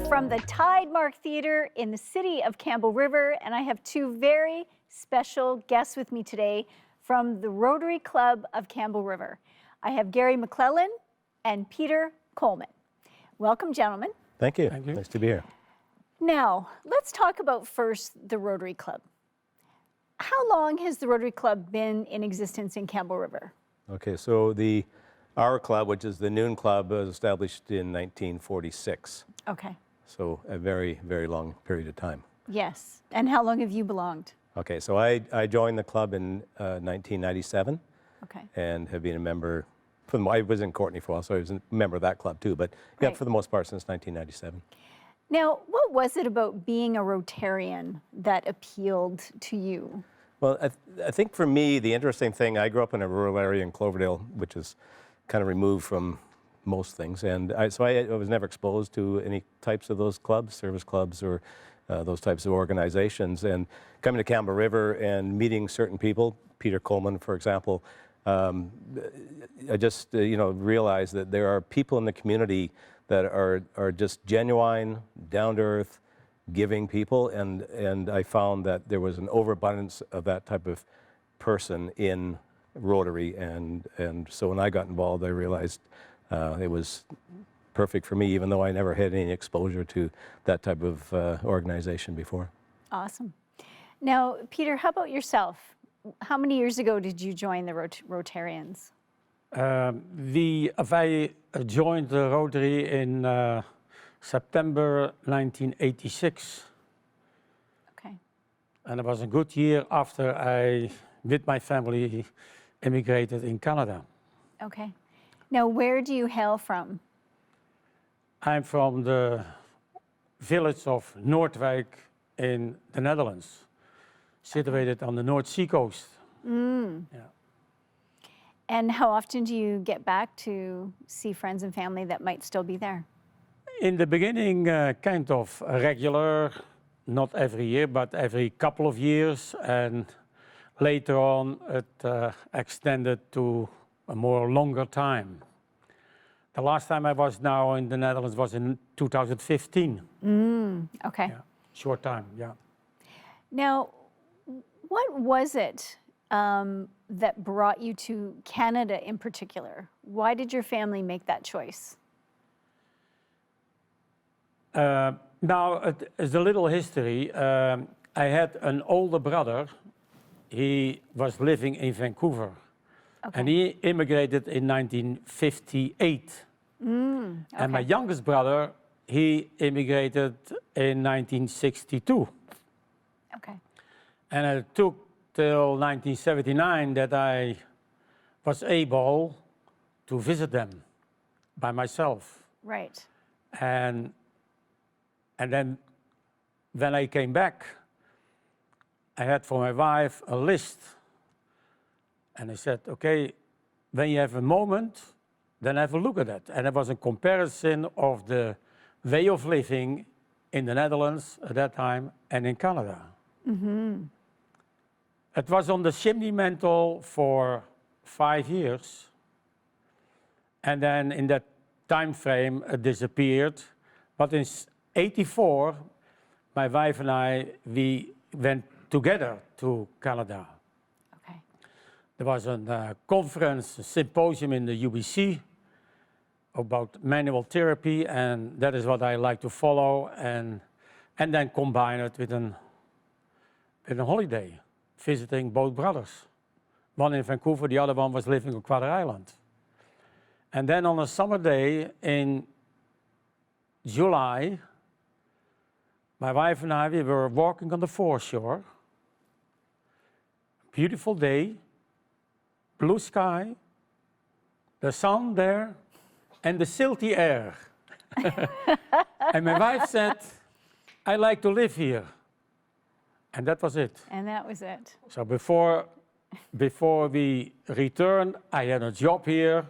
from the Tidemark Theatre in the city of Campbell River, and I have two very special guests with me today from the Rotary Club of Campbell River. I have Gary McClellan and Peter Coleman. Welcome, gentlemen. Thank you. Thank you. Nice to be here. Now, let's talk about first the Rotary Club. How long has the Rotary Club been in existence in Campbell River? Okay, so our club, which is the Noon Club, was established in 1946. Okay. So a very, very long period of time. Yes. And how long have you belonged? Okay, so I joined the club in 1997 Okay. and have been a member. I was in Courtney for a while, so I was a member of that club too. But yeah, Right. for the most part, since 1997. Now, what was it about being a Rotarian that appealed to you? Well, I think for me, the interesting thing, I grew up in a rural area in Cloverdale, which is kind of removed from most things. And so I was never exposed to any types of those clubs, service clubs, or those types of organizations. And coming to Campbell River and meeting certain people, Peter Coleman, for example, I just realized that there are people in the community that are just genuine, down-to-earth, giving people, and I found that there was an overabundance of that type of person in Rotary, and so when I got involved, I realized it was perfect for me, even though I never had any exposure to that type of organization before. Awesome. Now, Peter, how about yourself? How many years ago did you join the Rotarians? I joined the Rotary in September 1986. Okay. And it was a good year after I, with my family, immigrated in Canada. Okay. Now, where do you hail from? I'm from the village of Noordwijk in the Netherlands, situated on the North Sea coast. Mm. Yeah. And how often do you get back to see friends and family that might still be there? In the beginning, kind of regular, not every year, but every couple of years. And later on, it extended to a more longer time. The last time I was now in the Netherlands was in 2015. Okay. Yeah, short time, yeah. Now, what was it that brought you to Canada in particular? Why did your family make that choice? Now, as a little history, I had an older brother. He was living in Vancouver. Okay. And he immigrated in 1958. Okay. And my youngest brother, he immigrated in 1962. Okay. And it took till 1979 that I was able to visit them by myself. Right. And then when I came back, I had for my wife a list. And I said, okay, when you have a moment, then have a look at that. And it was a comparison of the way of living in the Netherlands at that time and in Canada. Mm-hmm. It was on the chimney mantle for 5 years. And then in that time frame, it disappeared. But in '84, my wife and I, we went together to Canada. Okay. There was a conference, a symposium in the UBC about manual therapy, and that is what I like to follow, and then combine it with a holiday, visiting both brothers. One in Vancouver, the other one was living on Quarter Island. And then on a summer day in July, my wife and I, we were walking on the foreshore. Beautiful day, blue sky, the sun there, and the silty air. And my wife said, I like to live here. And that was it. And that was it. So before we returned, I had a job here.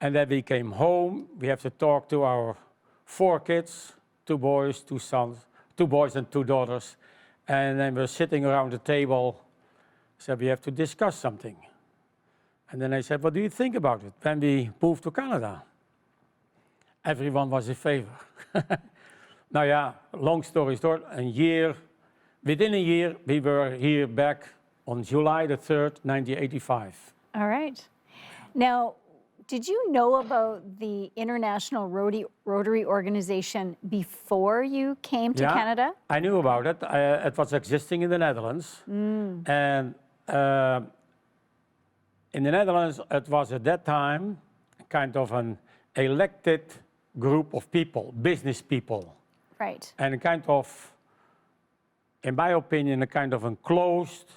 And then we came home. We have to talk to our 4 kids, 2 boys, 2 sons, 2 boys and 2 daughters. And then we're sitting around the table. So we have to discuss something. And then I said, what do you think about it when we move to Canada? everyone was in favor. Now, yeah, long story short, within a year, we were here back on July the 3rd, 1985. All right. Now, did you know about the International Rotary Organization before you came to Canada? I knew about it. It was existing in the Netherlands. And in the Netherlands, it was at that time kind of an elected group of people, business people. Right. And a kind of, in my opinion, a kind of a closed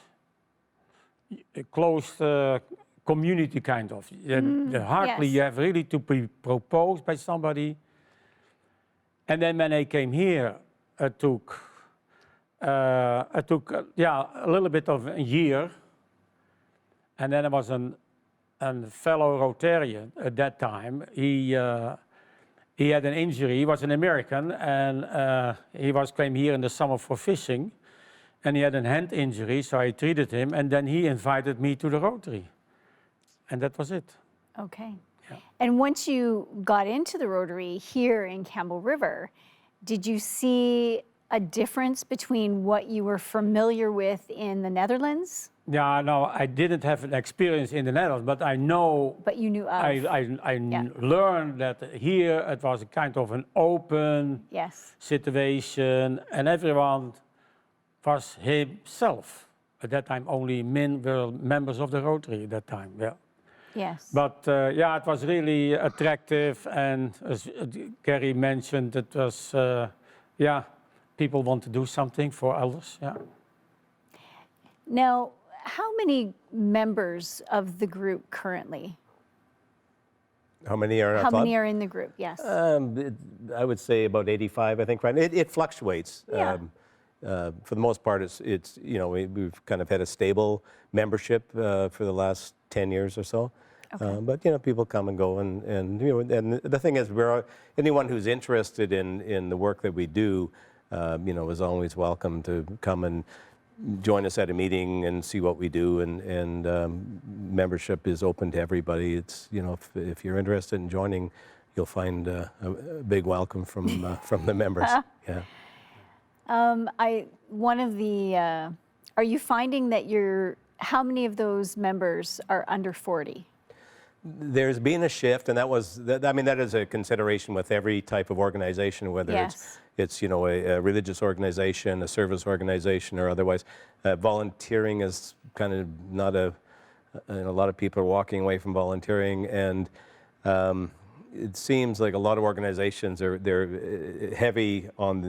community kind of. Hardly yes. you have really to be proposed by somebody. And then when I came here, it took a little bit of a year. And then there was a fellow Rotarian at that time. He had an injury. He was an American, and he came here in the summer for fishing. And he had a hand injury, so I treated him. And then he invited me to the Rotary. And that was it. Okay. Yeah. And once you got into the Rotary here in Campbell River, did you see a difference between what you were familiar with in the Netherlands? Yeah, no, I didn't have an experience in the Netherlands, but I know. But you knew of. I learned that here it was a kind of an open situation, and everyone was himself. At that time, only men were members of the Rotary at that time. Yeah. Yes. But yeah, it was really attractive, and as Gary mentioned, it was people want to do something for others. Yeah. Now, how many members of the group currently? How many are in our club? How many are in the group? Yes. I would say about 85. I think right. It fluctuates. Yeah. For the most part, it's we've kind of had a stable membership for the last 10 years or so. Okay. But people come and go, and and the thing is, anyone who's interested in the work that we do, is always welcome to come and join us at a meeting and see what we do, and membership is open to everybody. It's if you're interested in joining, you'll find a big welcome from the members. Yeah. Are you finding that how many of those members are under 40? There's been a shift, and that is a consideration with every type of organization, whether it's a religious organization, a service organization, or otherwise. Volunteering is kind of not a lot of people are walking away from volunteering, and it seems like a lot of organizations they're heavy on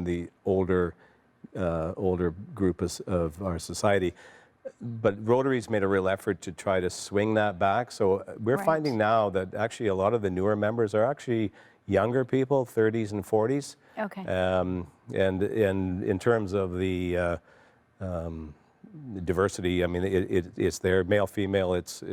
the older group of our society. But Rotary's made a real effort to try to swing that back. So we're finding now that actually a lot of the newer members are actually younger people, 30s and 40s. Okay. And in terms of the diversity, I mean, it's there, male, female. It's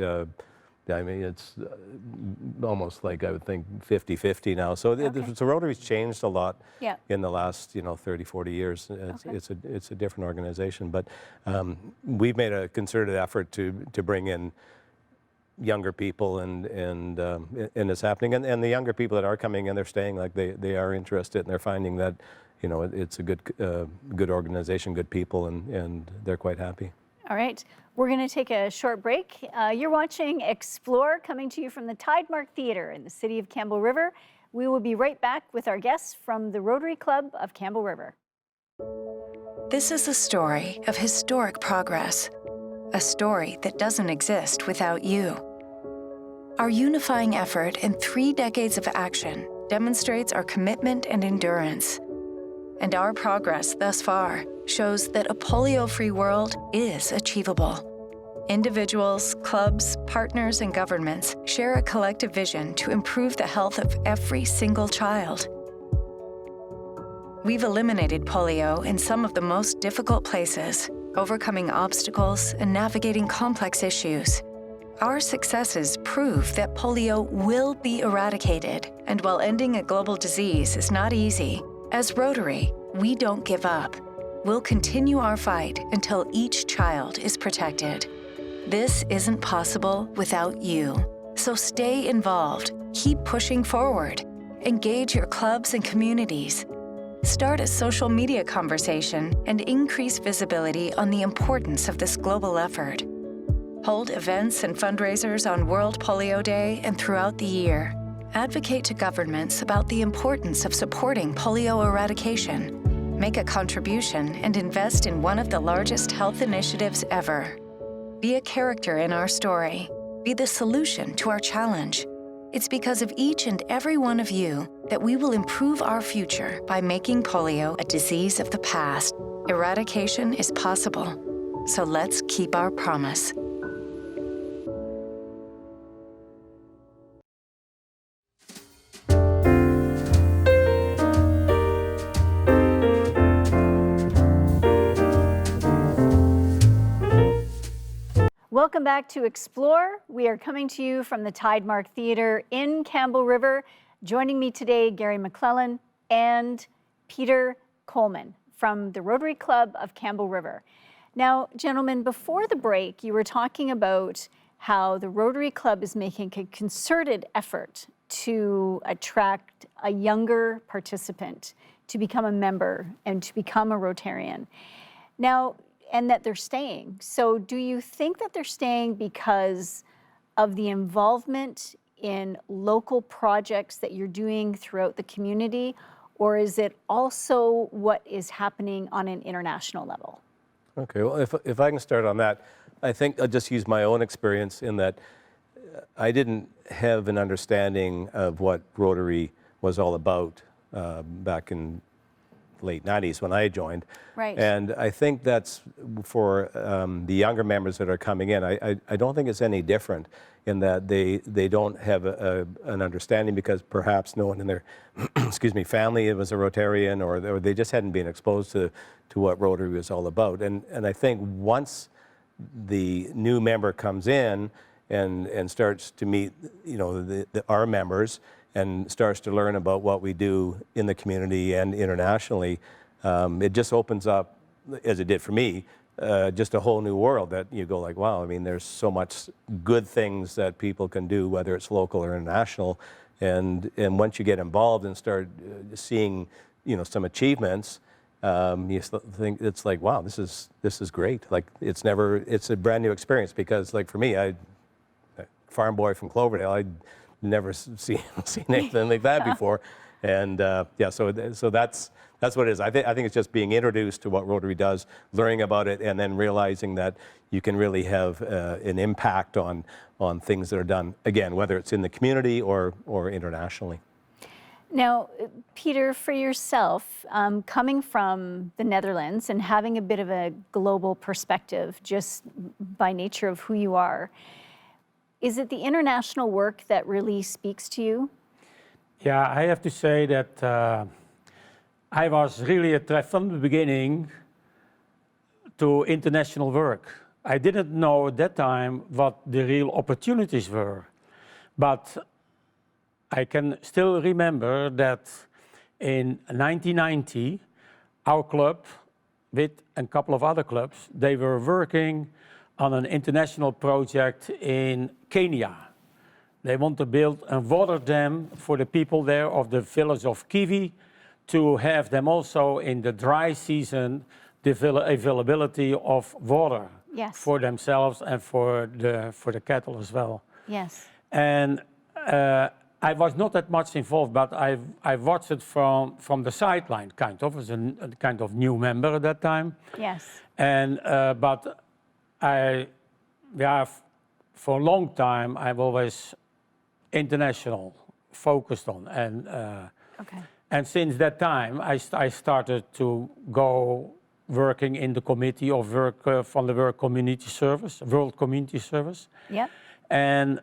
almost like I would think 50-50 now. So so Rotary's changed a lot in the last 30, 40 years. It's a different organization, but we've made a concerted effort to bring in younger people, and it's happening. And the younger people that are coming in, they're staying. Like they are interested, and they're finding that it's a good organization, good people, and they're quite happy. All right. We're going to take a short break. You're watching eXplore, coming to you from the Tidemark Theatre in the city of Campbell River. We will be right back with our guests from the Rotary Club of Campbell River. This is a story of historic progress, a story that doesn't exist without you. Our unifying effort in 3 decades of action demonstrates our commitment and endurance. And our progress thus far shows that a polio-free world is achievable. Individuals, clubs, partners, and governments share a collective vision to improve the health of every single child. We've eliminated polio in some of the most difficult places, overcoming obstacles and navigating complex issues. Our successes prove that polio will be eradicated, and while ending a global disease is not easy, as Rotary, we don't give up. We'll continue our fight until each child is protected. This isn't possible without you. So stay involved, keep pushing forward, engage your clubs and communities. Start a social media conversation and increase visibility on the importance of this global effort. Hold events and fundraisers on World Polio Day and throughout the year. Advocate to governments about the importance of supporting polio eradication. Make a contribution and invest in one of the largest health initiatives ever. Be a character in our story. Be the solution to our challenge. It's because of each and every one of you that we will improve our future by making polio a disease of the past. Eradication is possible. So let's keep our promise. Welcome back to eXplore. We are coming to you from the Tidemark Theater in Campbell River. Joining me today, Gary McClellan and Peter Coleman from the Rotary Club of Campbell River. Now, gentlemen, before the break, you were talking about how the Rotary Club is making a concerted effort to attract a younger participant to become a member and to become a Rotarian. Now, and that they're staying. So do you think that they're staying because of the involvement in local projects that you're doing throughout the community, or is it also what is happening on an international level? Okay, well, if I can start on that, I think I'll just use my own experience in that I didn't have an understanding of what Rotary was all about back in late 90s when I joined. Right. And I think that's for the younger members that are coming in. I don't think it's any different in that they don't have an understanding because perhaps no one in their excuse me, family was a Rotarian or they just hadn't been exposed to what Rotary was all about. And I think once the new member comes in and starts to meet, you know, our members and starts to learn about what we do in the community and internationally, it just opens up, as it did for me, just a whole new world that you go like, wow, I mean, there's so much good things that people can do, whether it's local or international. And once you get involved and start seeing, you know, some achievements, you think it's like, wow, this is great. Like it's a brand new experience because like for me, a farm boy from Cloverdale, I'd never seen anything like that before. And yeah, so that's what it is. I think it's just being introduced to what Rotary does, learning about it, and then realizing that you can really have an impact on things that are done, again, whether it's in the community or internationally. Now, Peter, for yourself, coming from the Netherlands and having a bit of a global perspective just by nature of who you are, is it the international work that really speaks to you? Yeah, I have to say that I was really attracted from the beginning to international work. I didn't know at that time what the real opportunities were, but I can still remember that in 1990, our club, with a couple of other clubs, they were working on an international project in Kenya. They want to build a water dam for the people there of the village of Kiwi to have them also in the dry season the availability of water for themselves and for the cattle as well. Yes. And I was not that much involved, but I watched it from the sideline, kind of, as a kind of new member at that time. Yes. And but for a long time, I've always international focused on, and since that time, I started to go working in the committee of work from the World Community Service. Yep. And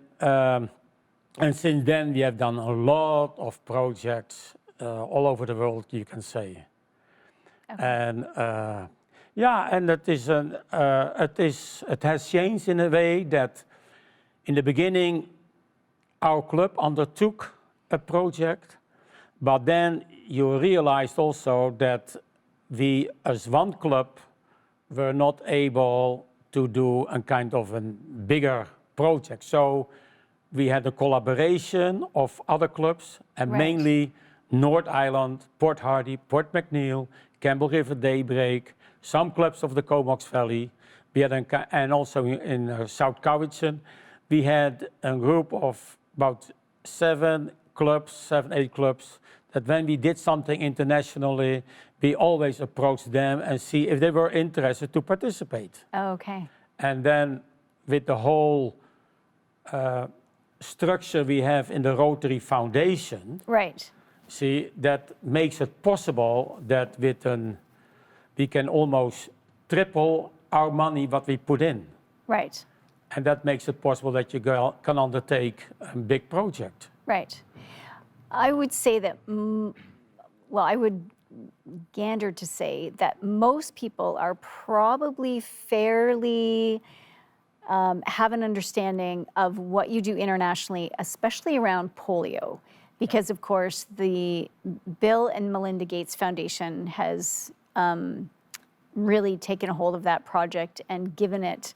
since then, we have done a lot of projects all over the world, you can say. Okay. And yeah, and it has changed in a way that in the beginning, our club undertook a project, but then you realized also that we, as one club, were not able to do a kind of a bigger project. So we had a collaboration of other clubs, and Right. mainly North Island, Port Hardy, Port McNeil, Campbell River Daybreak, some clubs of the Comox Valley. We had and also in South Cowichan, we had a group of about 7, 8 clubs, that when we did something internationally, we always approached them and see if they were interested to participate. Okay. And then with the whole structure we have in the Rotary Foundation, Right. see, that makes it possible that we can almost triple our money what we put in. Right. And that makes it possible that you can undertake a big project. Right. I would say that, well, I would gander to say that most people are probably fairly have an understanding of what you do internationally, especially around polio, because of course the Bill and Melinda Gates Foundation has really taken a hold of that project and given it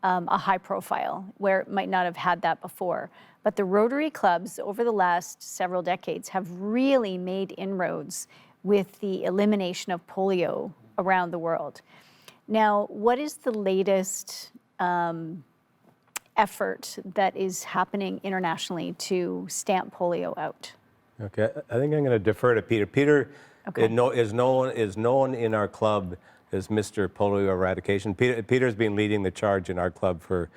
a high profile where it might not have had that before. But the Rotary clubs over the last several decades have really made inroads with the elimination of polio around the world. Now, what is the latest effort that is happening internationally to stamp polio out? Okay, I think I'm going to defer to Peter. Peter Okay. is known in our club as Mr. Polio Eradication. Peter's been leading the charge in our club for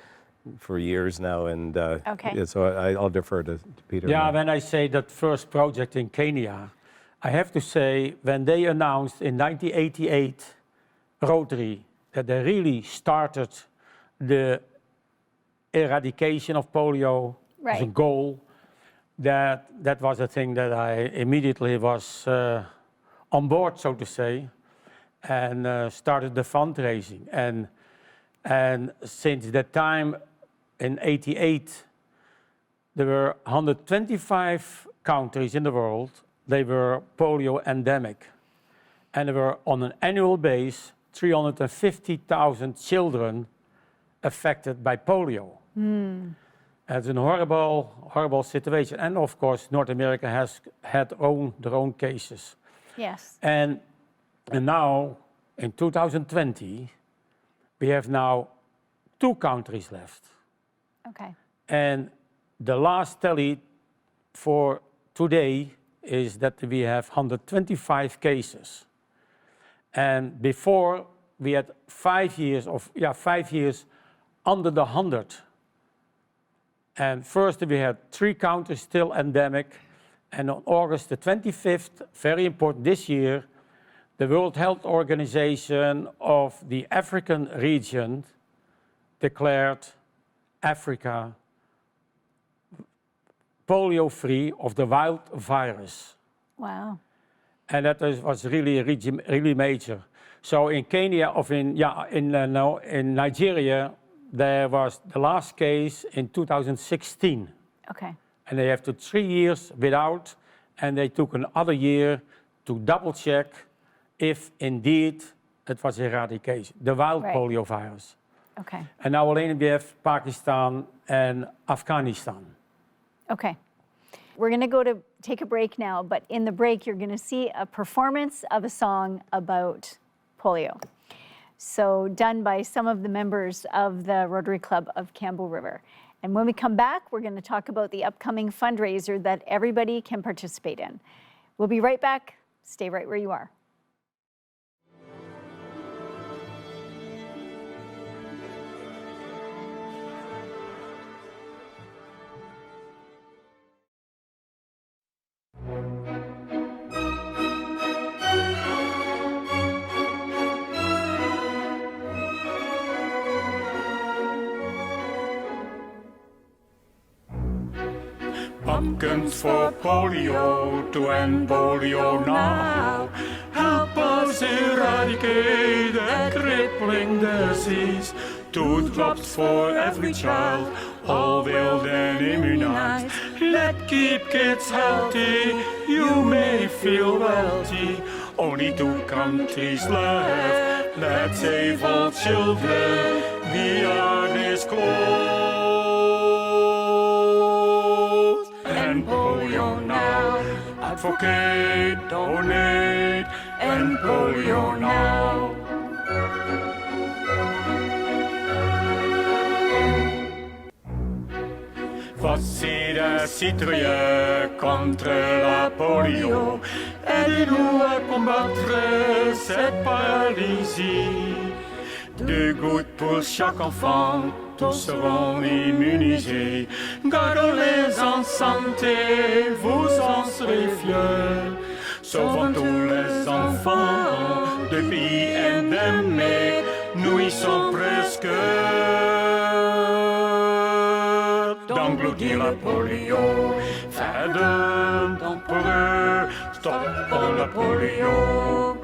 years now, and Okay. yeah, so I'll defer to Peter. Yeah, now. when I say that first project in Kenya, I have to say when they announced in 1988, Rotary, that they really started the eradication of polio as a Right. goal, that was a thing that I immediately was on board, so to say, and started the fundraising. And since that time, in '88, there were 125 countries in the world, they were polio endemic. And there were on an annual basis, 350,000 children affected by polio. It's a horrible, horrible situation. And of course, North America has had their own cases. Yes. And now, in 2020, we have now 2 countries left. Okay. And the last tally for today is that we have 125 cases. And before, we had 5 years under the 100. And first we had 3 countries still endemic. And on August the 25th, very important this year, the World Health Organization of the African region declared Africa polio-free of the wild virus. Wow. And that was really major. So in Kenya, in Nigeria, there was the last case in 2016. Okay. And they have to 3 years without, and they took another year to double check if indeed it was eradication, the wild Right. polio virus. Okay. And now only we have Pakistan and Afghanistan. Okay. We're going to go to take a break now, but in the break, you're going to see a performance of a song about polio. So done by some of the members of the Rotary Club of Campbell River. And when we come back, we're going to talk about the upcoming fundraiser that everybody can participate in. We'll be right back. Stay right where you are. Pumpkins for polio, to end polio now. Help us eradicate that crippling disease. 2 drops for every child, all will then immunize. Let's keep kids healthy, you may feel wealthy. Only 2 countries left, let's save all children. We are this close. end polio now. Advocate, donate, end polio now. Voici les citoyens contre la polio. Aidez-nous à combattre cette paralysie. 2 gouttes pour chaque enfant, tous seront immunisés. Gardons-les en santé, vous en serez fiers. Sauvons tous les enfants de pays endémiques, nous y sommes presque. D'engloutir la polio, faire de dons pour eux, stoppons la polio.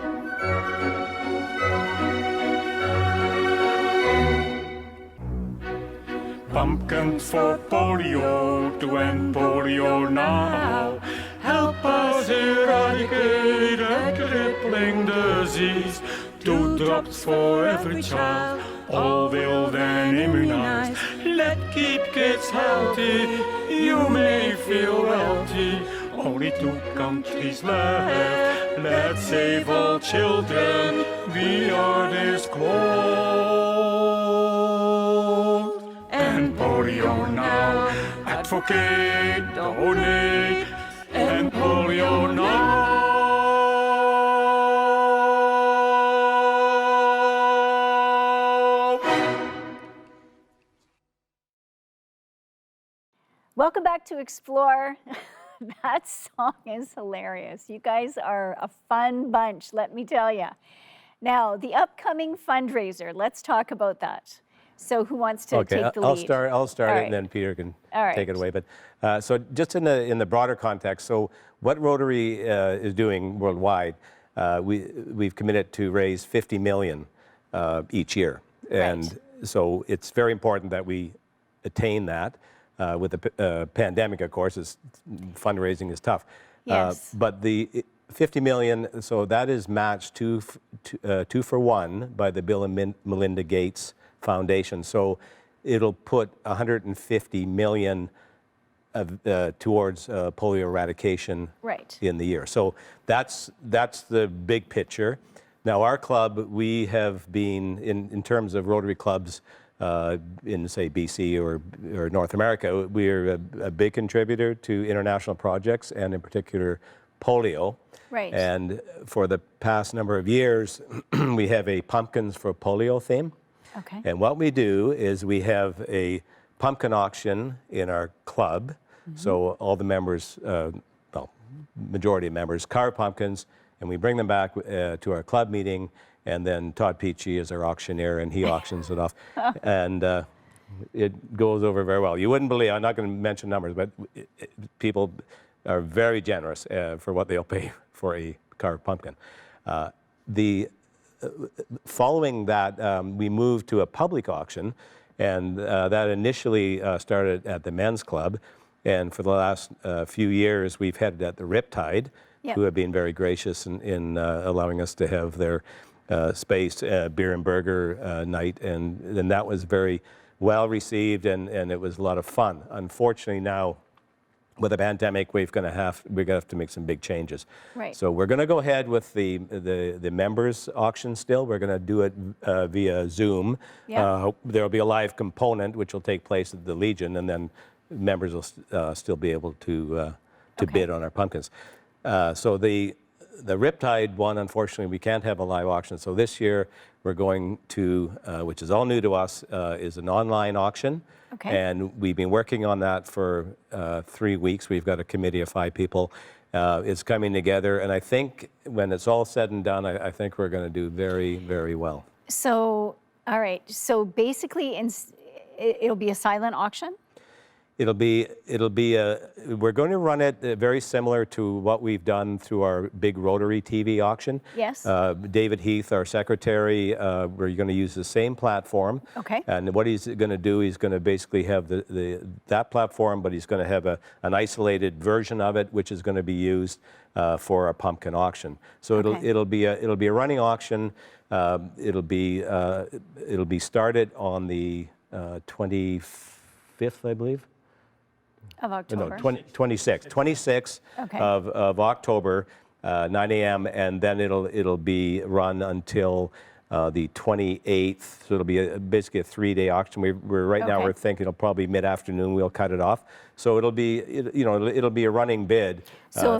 Pumpkins for Polio, to end polio now. Help us eradicate a crippling disease. 2 drops for every child, all will then immunize. Let's keep kids healthy, you may feel wealthy. Only 2 countries left, let's save all children, we are this close. End polio now, advocate, donate, end polio now. Welcome back to eXplore. That song is hilarious. You guys are a fun bunch, let me tell you. Now, the upcoming fundraiser, let's talk about that. So who wants to take the lead? I'll start All it, right. and then Peter can All right. take it away. But so just in the broader context, so what Rotary is doing worldwide, we've committed to raise 50 million each year, and so it's very important that we attain that. With the pandemic, of course, fundraising is tough. Yes. But the 50 million, so that is matched 2 for 1 by the Bill and Melinda Gates Foundation. So it'll put 150 million towards polio eradication in the year. So that's the big picture. Now our club, we have been, in terms of Rotary clubs, in, say, BC or North America, we're a big contributor to international projects, and in particular, polio. Right. And for the past number of years, we have a Pumpkins for Polio theme. Okay. And what we do is we have a pumpkin auction in our club. So all the members, well, majority of members, carve pumpkins, and we bring them back to our club meeting. And then Todd Peachy is our auctioneer, and he auctions it off. And it goes over very well. You wouldn't believe, I'm not going to mention numbers, but people are very generous for what they'll pay for a carved pumpkin. Following that, we moved to a public auction, and that initially started at the men's club. And for the last few years, we've had it at the Riptide, who have been very gracious in allowing us to have their space, beer and burger night, and that was very well received, and it was a lot of fun. Unfortunately, now with the pandemic, we're going to have to make some big changes. Right. So we're going to go ahead with the members auction still. We're going to do it via Zoom. Yeah. There will be a live component which will take place at the Legion, and then members will still be able to bid on our pumpkins. So the Riptide one, unfortunately, we can't have a live auction. So this year we're going to, which is all new to us, is an online auction. Okay. And we've been working on that for 3 weeks. We've got a committee of 5 people. It's coming together. And I think when it's all said and done, I think we're going to do very, very well. So, all right. So basically, it'll be a silent auction? We're going to run it very similar to what we've done through our big Rotary TV auction. Yes. David Heath, our secretary, we're going to use the same platform. Okay. And what he's going to do, he's going to basically have that platform, but he's going to have an isolated version of it, which is going to be used for our pumpkin auction. So it'll be a running auction. It'll be started on the 25th, I believe. Of October. No, 26th Okay. of October, 9 a.m. And then it'll be run until the 28th. So it'll be basically a 3-day auction. We're right now Okay. we're thinking it'll probably mid-afternoon we'll cut it off. So it'll be it'll be a running bid. So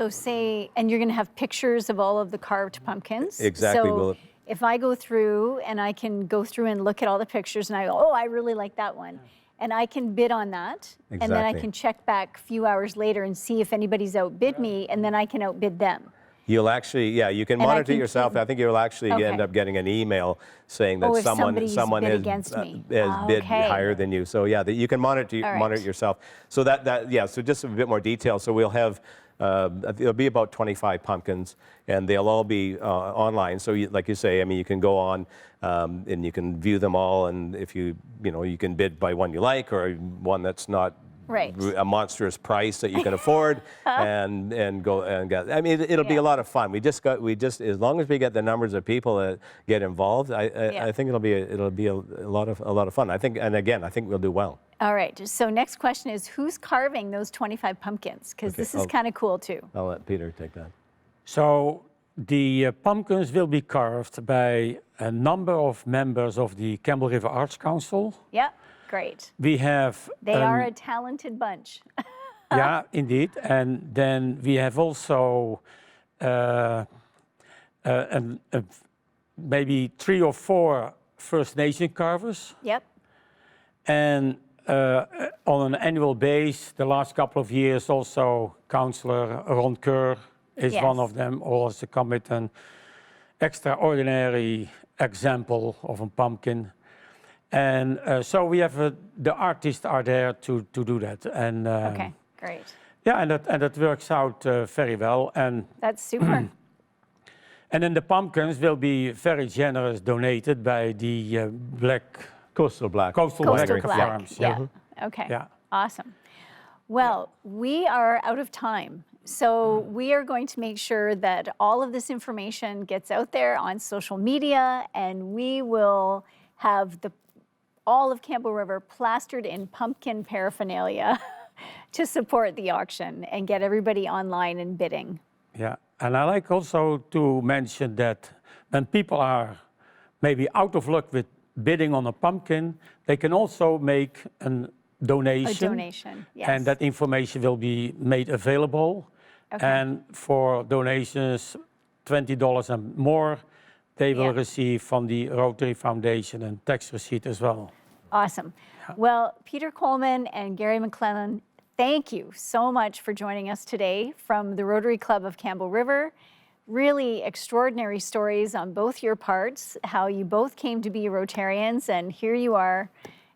say, and you're going to have pictures of all of the carved pumpkins. Exactly. So if I go through and I can go through and look at all the pictures and I go, oh, I really like that one. And I can bid on that. And then I Exactly. can check back a few hours later and see if anybody's outbid me, and then I can outbid them. You'll actually, you can And I monitor can yourself. keep- I think you'll actually Okay. end up getting an email saying that Oh, if someone somebody's bid has, against me. has bid Okay. higher than you. So that you can monitor All right. monitor yourself. So so just a bit more detail. So we'll have there'll be about 25 pumpkins, and they'll all be online. So like you say, I mean, you can go on and you can view them all, and if you can bid by one you like or one that's not. Right. A monstrous price that you can afford, and go and get. I mean, it'll be a lot of fun. We just as long as we get the numbers of people that get involved, I think it'll be a lot of fun. I think, and again, I think we'll do well. All right. So next question is, who's carving those 25 pumpkins? Because this is kind of cool too. I'll let Peter take that. So the pumpkins will be carved by a number of members of the Campbell River Arts Council. Yeah. Great. We have They are a talented bunch. yeah, indeed. And then we have also maybe 3 or 4 First Nation carvers. Yep. And on an annual basis, the last couple of years, also Councillor Ron Kerr is Yes. one of them, also come with an extraordinary example of a pumpkin. And so we have the artists are there to do that. And Okay. Great. yeah, and that works out very well. And That's super. and then the pumpkins will be very generous donated by the Coastal Black. Coastal Coastal Black Black. Farms. Yeah. Okay. Yeah. Awesome. Well, we are out of time. So we are going to make sure that all of this information gets out there on social media, and we will have all of Campbell River plastered in pumpkin paraphernalia to support the auction and get everybody online and bidding. Yeah, and I like also to mention that when people are maybe out of luck with bidding on a pumpkin, they can also make a donation. A donation, yes. And that information will be made available. Okay. And for donations, $20 and more, they will receive from the Rotary Foundation and tax receipt as well. Awesome. Well, Peter Coleman and Gary McClellan, thank you so much for joining us today from the Rotary Club of Campbell River. Really extraordinary stories on both your parts, how you both came to be Rotarians, and here you are,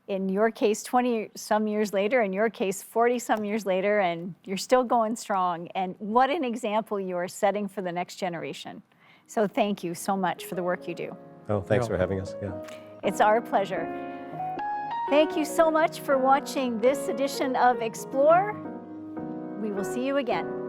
in your case, 20-some years later, in your case, 40-some years later, and you're still going strong. And what an example you are setting for the next generation. So thank you so much for the work you do. Oh, thanks for having us. Yeah. It's our pleasure. Thank you so much for watching this edition of eXplore. We will see you again.